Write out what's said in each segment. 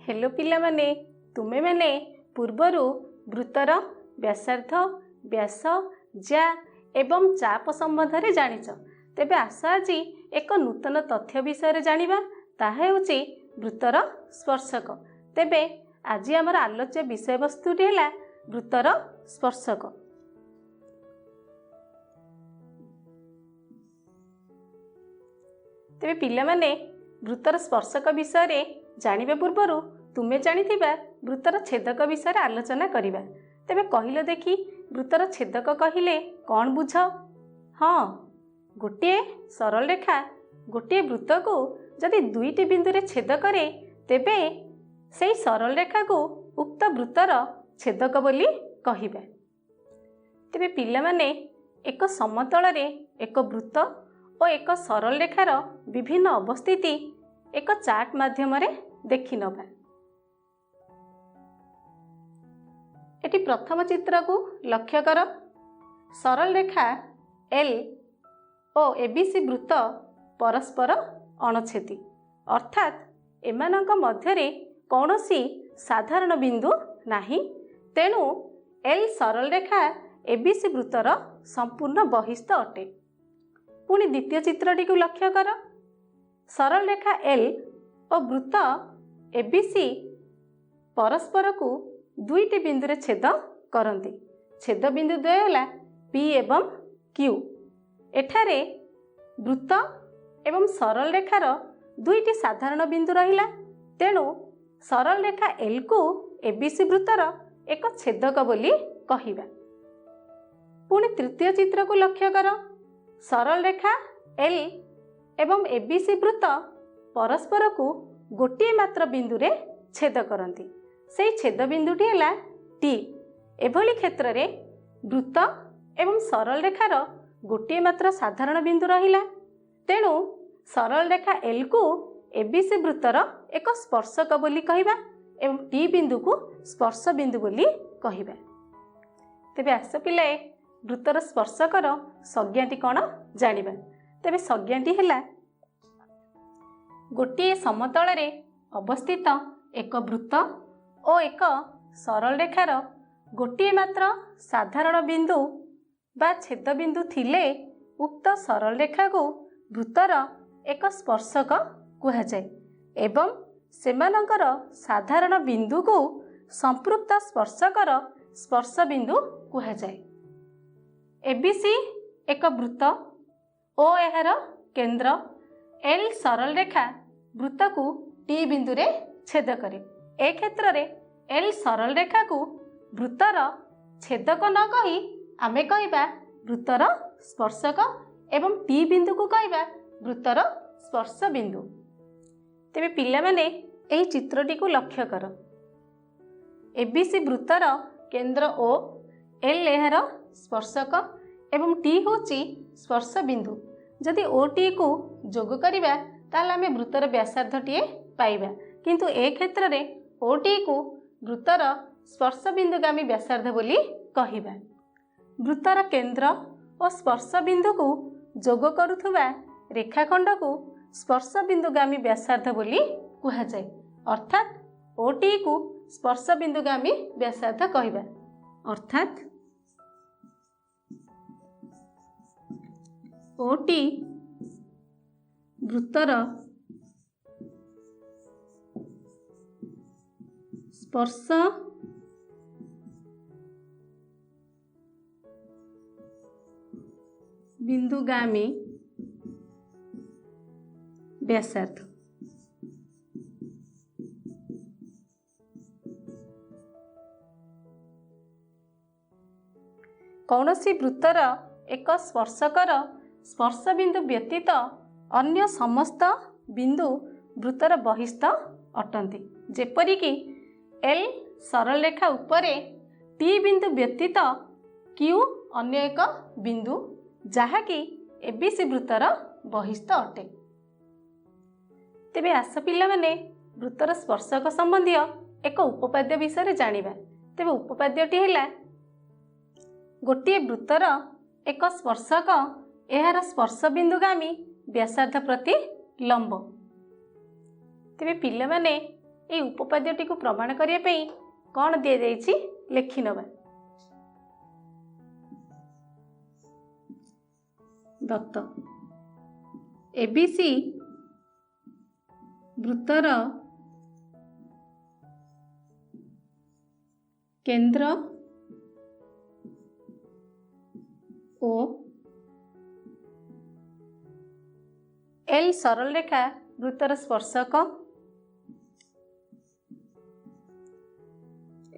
Hello पिला माने तुमे माने पूर्वरु वृत्तर व्यासार्ध व्यास जा एवं चाप संबंध रे जानिछ। तेबे आस आज एक नूतन तथ्य विषय जानिबा ताहा हेउची वृत्तर स्पर्शक। तेबे आज आमर आलोच्य विषय वस्तुटी हैला वृत्तर स्पर्शक। तेबे पिला माने वृत्तर स्पर्शक विषय रे जानिबा पूर्वरु तुमे जानिथिबा वृत्तर छेदक विषय रे आलोचना करिबा। तेबे कहिलो देखि वृत्तर छेदक कहिले कौन बुझ? हाँ, गोटे सरल रेखा गोटे वृत्त को जदि दुईटी बिंदु रे छेद करे तेबे सेई सरल रेखा को उक्त वृत्तर छेदक बोली कहिबा। तेबे पिला माने एक समतल रे एक वृत्त और एक सरल रेखार विभिन्न अवस्थिति एक चार्ट माध्यम रे देखि नबा। एटी प्रथम चित्र को लक्ष्य कर। सरल रेखा एल और एबीसी वृत्त परस्पर अणछेदी अर्थात एमानक मध्यरे कौनसी साधारण बिंदु नाही। तेणु एल सरल रेखा एबीसी वृत्तर संपूर्ण बहिस्थ अटे। पुणी द्वितीय चित्रटी को लक्ष्य कर। सरल रेखा एल और वृत्त एबीसी परस्पर को दुईटी बिंदु रे छेद करती। छेद बिंदु द्वय होला पी एवं क्यू। एठारे वृत्त एवं सरल रेखार दुईटी साधारण बिंदु रहिला। तेणु सरल रेखा एल को एबीसी वृत्तर एक छेदक बोली कहिबा। पुणी तृतीय चित्र को लक्ष्य कर। सरल रेखा एल एवं एबीसी वृत्त परस्पर को गोटे मात्र बिंदु रे छेद करती। से छेद बिंदुटी है टी। एभली क्षेत्र रे वृत्त एवं सरल रेखार गोटे मात्र साधारण बिंदु रहिला। तेणु सरल रेखा एल को एबीसी वृत्तर एक स्पर्शक बोली कहिबा एवं टी बिंदु को स्पर्श बिंदु बोली कहिबा। तेबे आस पिलाए वृत्तर स्पर्शकर संज्ञाटी कौन जानिबा। तेबे संज्ञाटी हैला गोटे समतल रे अवस्थित एक वृत्त और एक सरल रेखार गोटे मात्र साधारण बिंदु बा छेद बिंदु थिले उक्त सरल रेखा को वृत्तर एक स्पर्शक कुहा जाए एवं सेमानंकर साधारण बिंदु को संपृक्त स्पर्शकर स्पर्श बिंदु कुहा जाए। एबीसी एक वृत्त और यार केंद्र एल सरल रेखा वृत्त को टी बिंदु रे छेद करे। ए क्षेत्र रे एल सरल रेखा को वृत्तर छेदक न कही आमे कहिबा वृत्तर स्पर्शक एवं टी बिंदु को कहिबा वृत्तर स्पर्श बिंदु। तेबे पिला माने एही चित्रटी को लक्ष्य कर। एबीसी वृत्तर केंद्र ओ एल एहार स्पर्शक एवं टी होची स्पर्श बिंदु। जदि ओ टी को जोग करिबा ताले आमे वृत्तर व्यासार्ध टीए पाइबा। किंतु ए क्षेत्र रे ओ टी को वृत्तर स्पर्श बिंदुगामी व्यासार्ध बोली कहिबा। वृत्तर केंद्र और स्पर्श बिंदु को जोग करुथुबा रेखाखंड को स्पर्श बिंदुगामी व्यासार्ध बोली कुहा जाए। अर्थात ओ टी को स्पर्श बिंदुगामी व्यासार्ध कहिबा। अर्थात ओ टी वृत्तर स्पर्श बिंदुगामी व्यासार्ध। कौनसी वृत्तर एक स्पर्शकर स्पर्श बिंदु व्यतीत अन्य समस्त बिंदु वृत्तर बहिस्थ अटंती। जेपरिकी एल सरल रेखा उपरे टी बिंदु व्यतीत क्यू अन्य एक बिंदु जहाँकि एबीसी वृत्तर बहिस्थ अटे। तेबे आस पिला माने वृत्तर स्पर्शक संबंधी एक उपपाद्य विषय जानिबा। तेबे उपपाद्यटी हैला गोटे वृत्तर एक स्पर्शक एहार स्पर्श बिंदुगामी व्यासार्ध प्रति लंब। तेबे पिला माने ए उपपाद्यटी को प्रमाण करने पे कौन दि जाइछि लेखि नबा। दत्त एबीसी वृत्तर केंद्र ओ एल सरल रेखा वृत्तर स्पर्शक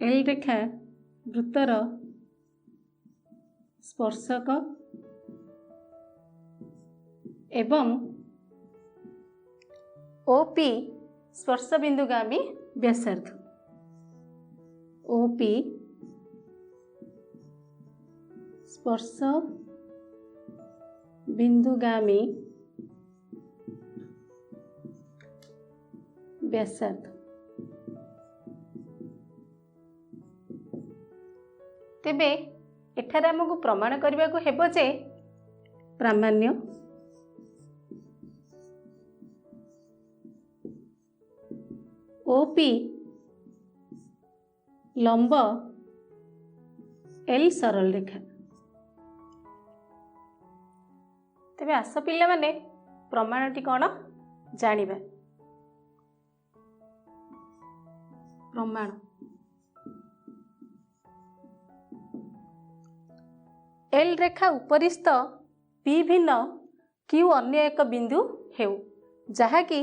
एल रेखा वृत्तर स्पर्शक एवं ओपी स्पर्श बिंदुगामी व्यासार्ध ओपी स्पर्श बिंदुगामी व्यासार्ध। तेबे एठारे आमको प्रमाण करने को हेबो जे प्रामाण्य ओपी लंब एल सरल रेखा। तेबे आस पिला माने प्रमाणटी कौन जानिबा। प्रमाण एल रेखा उपरिस्थ पी भिन्न क्यू अन्य एक बिंदु हेउ जहाँकि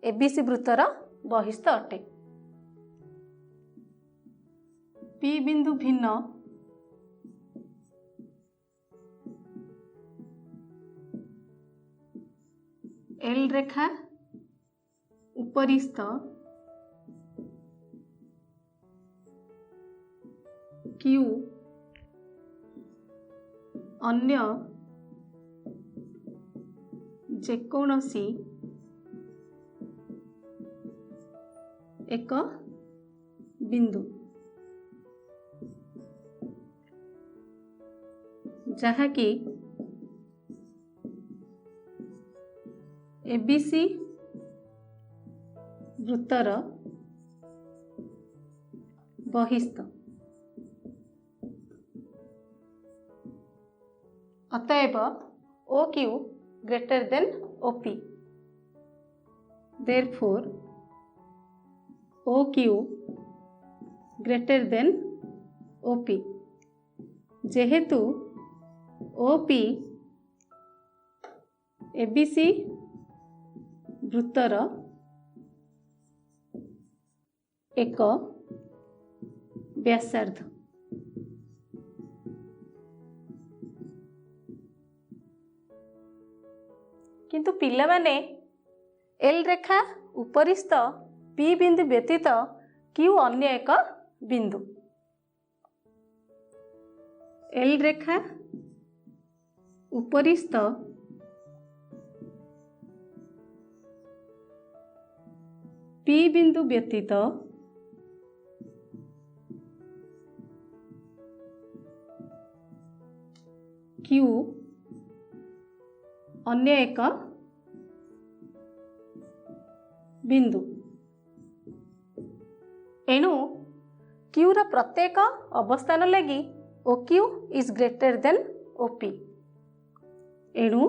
एबीसी वृत्तर बहिस्थ अटे। पी बिंदु भिन्न एल रेखा उपरिस्थ क्यू अन्य जेकोसी एक बिंदु जहाँकि एबीसी वृत्तर बहिस्थ। अतएव O Q greater than OP. Therefore O Q greater than OP. जेहेतु ओपी एबीसी वृत्तर एक व्यासार्ध। किंतु पिला माने एल रेखा उपरिस्थ पी बिंदु व्यतीत क्यू अन्य एक बिंदु एल रेखा उपरिस्थ पी बिंदु व्यतीत क्यू अन्य एक बिंदु। एणु क्यू रा प्रत्येक अवस्थान लगी O Q is greater than OP. एणु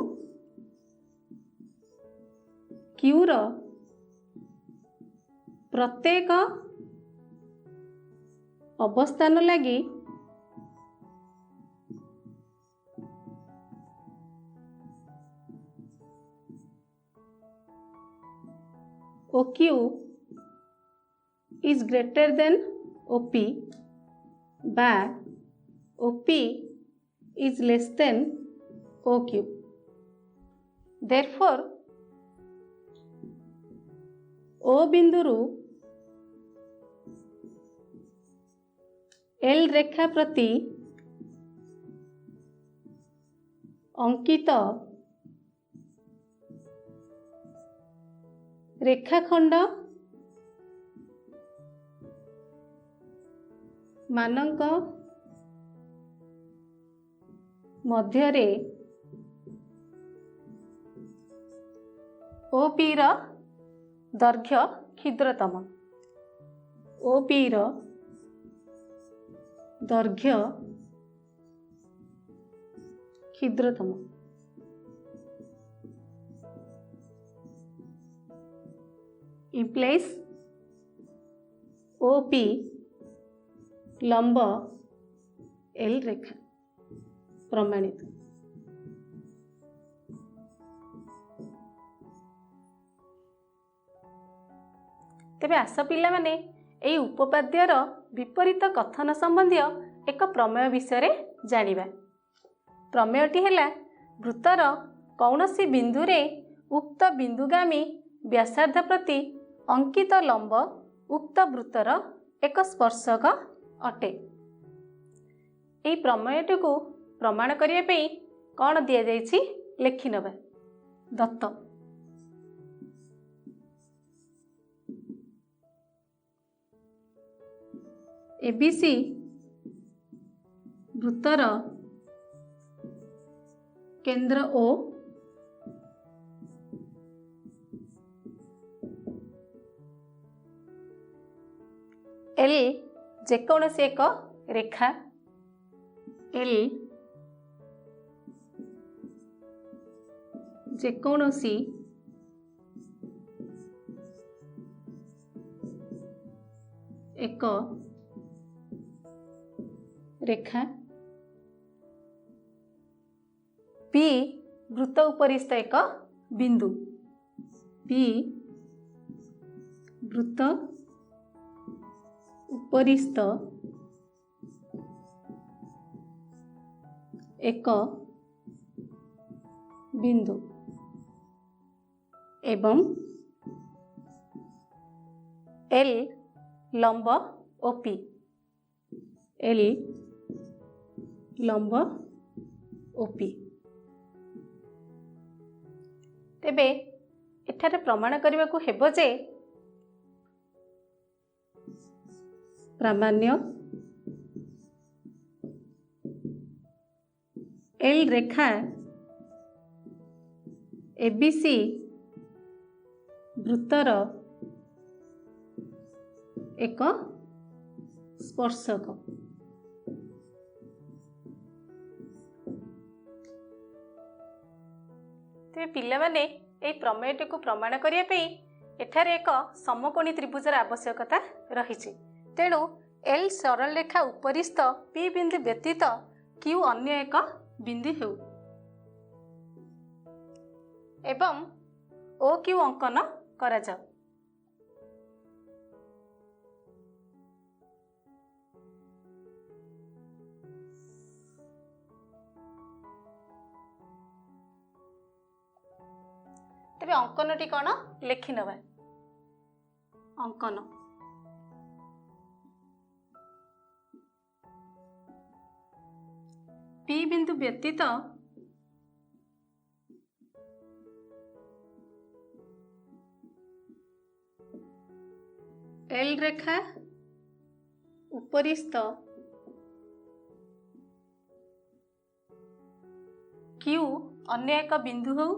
क्यू रा प्रत्येक अवस्थान लगी OQ is greater than OP बा OP is less than OQ. Therefore, O बिंदुरु L रेखा प्रति अंकित रेखाखंड मानक मध्यरे OP रा दैर्घ्य क्षुद्रतम OP ର ଦୈର୍ଘ୍ୟ କ୍ଷୁଦ୍ରତମ। implies OP लंब L रेखा प्रमाणित। तेबे आस पिला माने एई उपपाद्यर विपरीत कथन संबंधी एक प्रमेय विषय जानिबा। प्रमेयटी हैला वृत्तर कौनसी बिंदुरे उक्त बिंदुगामी व्यासार्ध प्रति अंकित लंब उक्त वृत्तर एक स्पर्शक अटे। एई प्रमेयटी को प्रमाण करिया पई कौन दिया जाइछि लेखि नबा। दत्त एबीसी वृत्तर केंद्र O L जेकोनसी एक रेखा L जेकोनसी एक रेखा P वृत्त उपरिस्थ एक बिंदु P वृत्त उपरिस्थ एक बिंदु एवं L लंब OP L लंब OP। तेबे एठारे प्रमाण करने को हेबो जे प्रामाण्य L रेखा ABC वृत्तर एक स्पर्शक। तेबे पिला माने एई प्रमेयटी को प्रमाण करिया पई एठारे एक समकोणी त्रिभुजर आवश्यकता रहिछि। तेणु L सरल रेखा उपरिस्थ P बिंदु व्यतीत Q अन्य एक बिंदु हेउ एवं OQ अंकन करा जाउ। तेबे अंकनटी कौन लेखि नबा। अंकन P बिंदु व्यतीत L रेखा उपरिस्थ Q अन्य एक बिंदु हो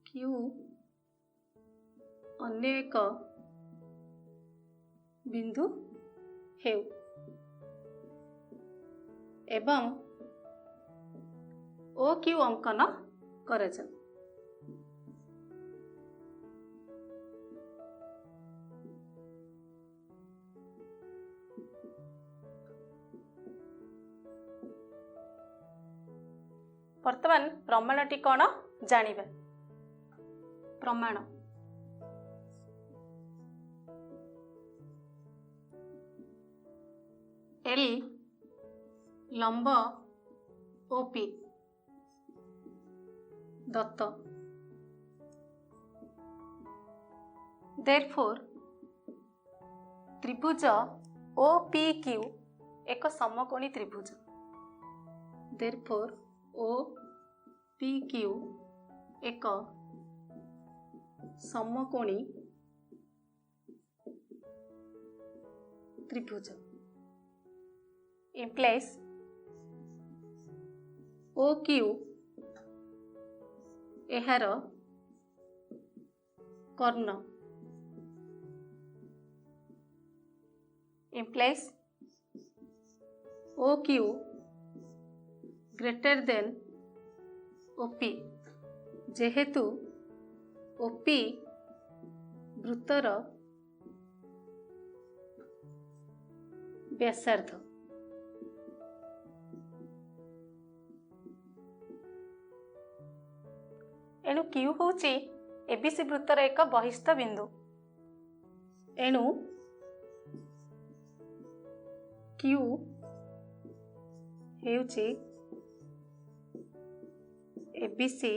Q अन्य एक बिंदु हेउ एवं OQ अंकन करा जाउ। वर्तमान प्रमाणटी कौन जानिबा। प्रमाण L लंब OP दत्त। Therefore त्रिभुज OPQ एक समकोणी त्रिभुज। Therefore OPQ एक समकोणी त्रिभुज। implies OQ एहार कर्ण implies OQ greater than OP जेहेतु OP वृत्तर व्यासार्ध एणु Q होची एबीसी वृत्तर एक बहिस्थ बिंदु एणु Q हेउची एबीसी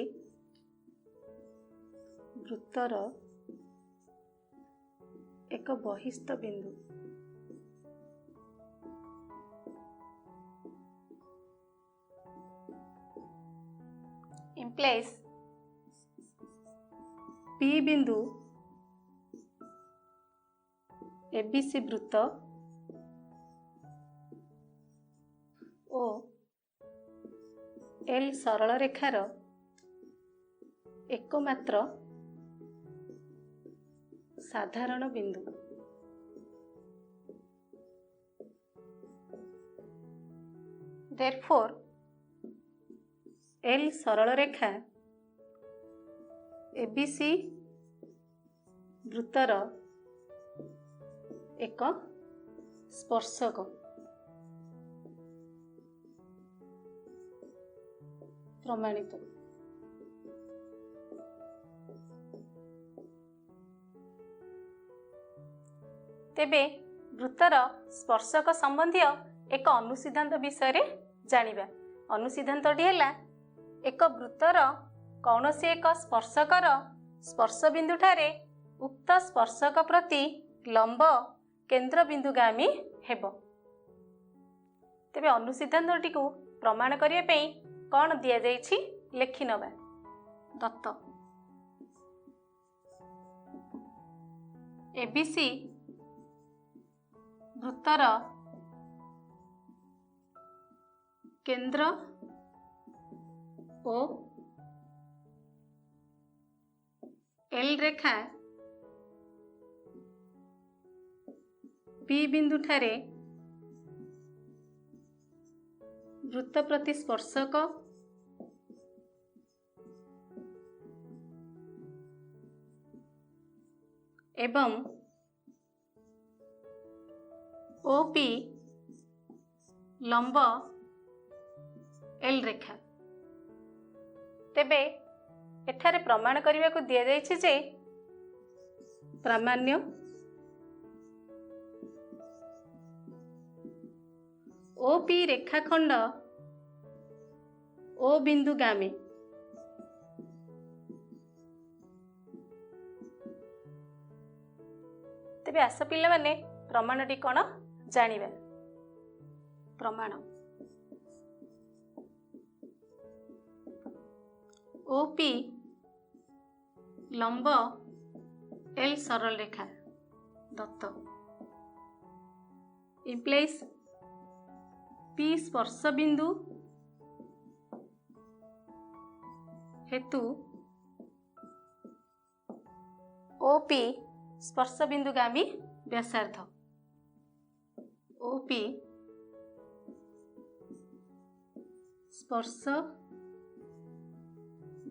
वृत्तर एक बहिस्थ बिंदु implies P बिंदु एबीसी वृत्त ओ एल सरल रेखार एकमात्र साधारण बिंदु therefore एल सरल रेखा एबीसी वृत्तर एक स्पर्शक प्रमाणित तेबे वृत्तर स्पर्शक संबंधी एक अनुसिद्धांत विषय जानिबा अनुसिद्धांतटी हैला एक वृत्तर कौनसी एक स्पर्शकर स्पर्श बिंदु ठारे उक्त स्पर्शक प्रति लंब केंद्र बिंदुगामी हेब तेबे अनुसिद्धांतटी को प्रमाण करिया पई कौन दिया जाइछि लेखि नबा दत्त एबीसी वृत्तर केंद्र ओ एल रेखा पी बिंदु ठारे वृत्त प्रति स्पर्शक एवं ओपी लंब एल रेखा तेबे एठारे प्रमाण करने को दिया जाइछि जे प्रामाण्य ओपी रेखाखंड ओ बिंदुगामी तेबे आस पिला माने प्रमाणटी कौन जानिबा प्रमाण ओपी लंब एल सरल रेखा दत्त implies पी स्पर्श बिंदु हेतु ओपी स्पर्श बिंदुगामी व्यासार्ध ओपी स्पर्श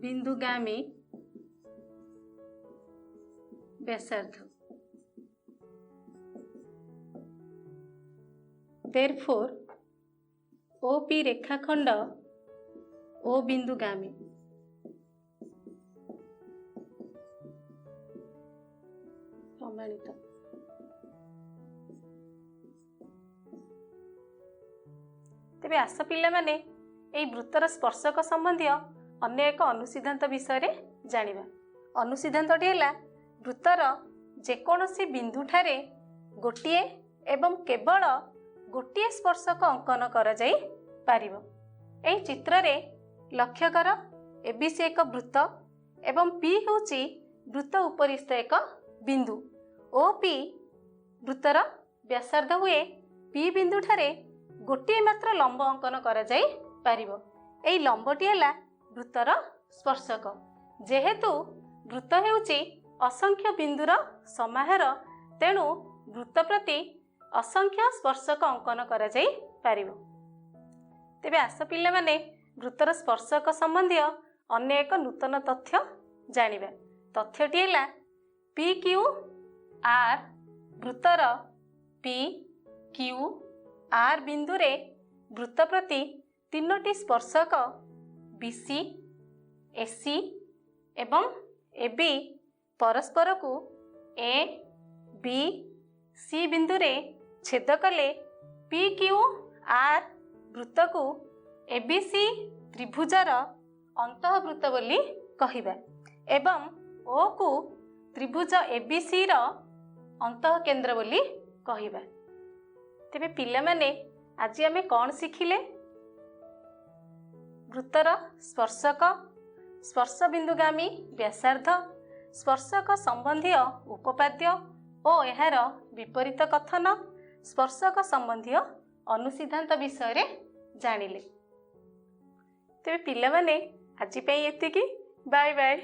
बिंदुगामी व्यासार्ध therefore ओपी रेखाखंड ओ बिंदुगामी प्रमाणित तेबे आस पिला माने एई वृत्तर स्पर्शक संबंधी अन्य एक अनुसिद्धांत विषय जानिबा अनुसिद्धांतटी हैला वृत्तर जेकोसी बिंदु ठारे गोटिए एवं केवल गोटिए स्पर्शक अंकन करा जाई पारिबो एई चित्र रे लक्ष्य कर एबीसी एक वृत्त एवं पी होची वृत्त उपरिस्थ एक बिंदु ओपी वृत्तर व्यासार्ध हुए पी बिंदु ठारे गोटिए मात्र लंब अंकन करा जाई पारिबो एई लंबटी हैला वृत्तर स्पर्शक जेहेतु वृत्त हेउची असंख्य बिंदुर समाहार तेणु वृत्त प्रति असंख्य स्पर्शक अंकन करा जाई पारिबो। तेबे आस पिल्लामाने वृत्तर स्पर्शक संबंधी अन्य एक नूतन तथ्य जानिबा। तथ्यटी है पी क्यू आर वृत्तर पी क्यू आर बिंदु रे वृत्त प्रति तीनोटी स्पर्शक बीसी एसी एवं एबी परस्पर को ए बी सी बिंदु रे छेद कले पी क्यू आर वृत्त को एबीसी त्रिभुजार अंतःवृत्त बोली कहिबा एवं ओ को त्रिभुज एबीसी रो अंतः केंद्र बोली कहिबा। तेबे पिला माने आज आमे कोन शिखिले? वृत्तर स्पर्शक स्पर्श बिंदुगामी व्यासार्ध स्पर्शक संबंधी उपपाद्य और एहार विपरीत कथन स्पर्शक संबंधी अनुसिद्धांत विषय रे जानिले। तेबे पिला माने आज पई एतिकी। Bye bye.